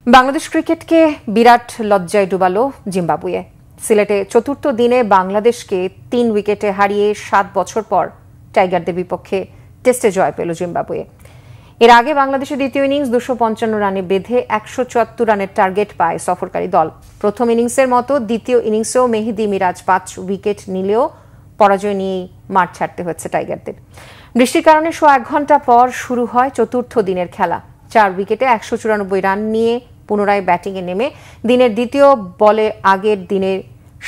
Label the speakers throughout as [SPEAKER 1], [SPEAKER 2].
[SPEAKER 1] বাংলাদেশ ক্রিকেটকে বিরাট লজ্জায় ডুবালো জিম্বাবুয়ে। সিলেটে চতুর্থ দিনে বাংলাদেশকে ৩ উইকেটে হারিয়ে ৭ বছর পর টাইগারদের বিপক্ষে টেস্টে জয় পেল জিম্বাবুয়ে। এর আগে বাংলাদেশের দ্বিতীয় ইনিংস ২৫৫ রানে বেঁধে ১৭৪ রানের টার্গেট পায় সফরকারী দল। প্রথম ইনিংসের মতো দ্বিতীয় ইনিংসেও মেহেদী মিরাজ ৫ উইকেট নিলেও পরাজয় নিয়েই মাঠ ছাড়তে হচ্ছে টাইগারদের। বৃষ্টির কারণে ১ ঘন্টা পর শুরু হয় চতুর্থ দিনের খেলা। ৪ উইকেটে ১৯৪ রান নিয়ে পুনরায় ব্যাটিংয়ে নেমে দিনের দ্বিতীয় বলে আগের দিনের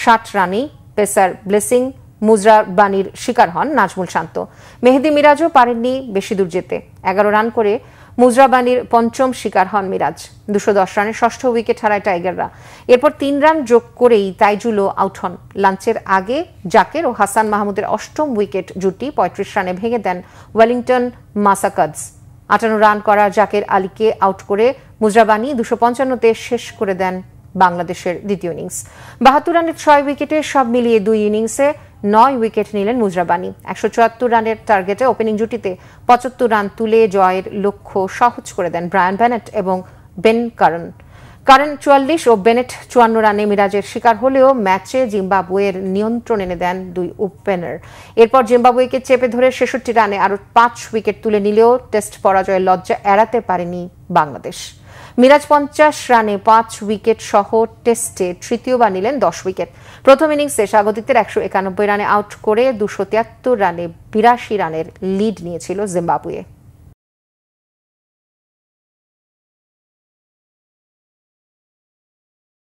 [SPEAKER 1] ৬০ রানেই পেসার ব্লেসিং মুজরাবানির শিকার হন নাজমুল শান্ত। মেহেদী মিরাজও পারেননি বেশি দূর যেতে। ১১ রান করে মুজরাবানির পঞ্চম শিকার হন মিরাজ। ২১০ রানে ষষ্ঠ উইকেট হারায় টাইগাররা। এরপর ৩ রান যোগ করেই তাইজুলও আউট হন। লাঞ্চের আগে জাকের ও হাসান মাহমুদের অষ্টম উইকেট জুটি ৩৫ রানে ভেঙে দেন ওয়েলিংটন মাসাকাডস। ৫৮ রান করা জাকের আলীকে আউট করে মুজরাবানি ২৫৫-তে শেষ করে দেন বাংলাদেশের দ্বিতীয় ইনিংস। ৭২ রানের ৬ উইকেটে সব মিলিয়ে ২ ইনিংসে ৯ উইকেট নিলেন মুজরাবানি। ১৭৪ রানের টার্গেটে ওপেনিং জুটিতে ৭৫ রান তুলে জয়ের লক্ষ্য সহজ করে দেন ব্রায়ান বেনেট এবং বেন কারেন। ৪৪ ও বেনেট ৫৪ রানে মিরাজের শিকার হলেও ম্যাচে জিম্বাবুয়ের নিয়ন্ত্রণ এনে দেন দুই ওপেনার। এরপর জিম্বাবুয়েকে চেপে ধরে ৬৬ রানে আরও ৫ উইকেট তুলে নিলেও টেস্ট পরাজয়ের লজ্জা এড়াতে পারেনি বাংলাদেশ। মিরাজ ৫০ রানে ৫ উইকেট সহ টেস্টে তৃতীয়বার নিলেন ১০ উইকেট। প্রথম ইনিংসে স্বাগতিকদের ১৯১ রানে আউট করে ২৭৩ রানে ৮২ রানের লিড নিয়েছিল জিম্বাবুয়ে।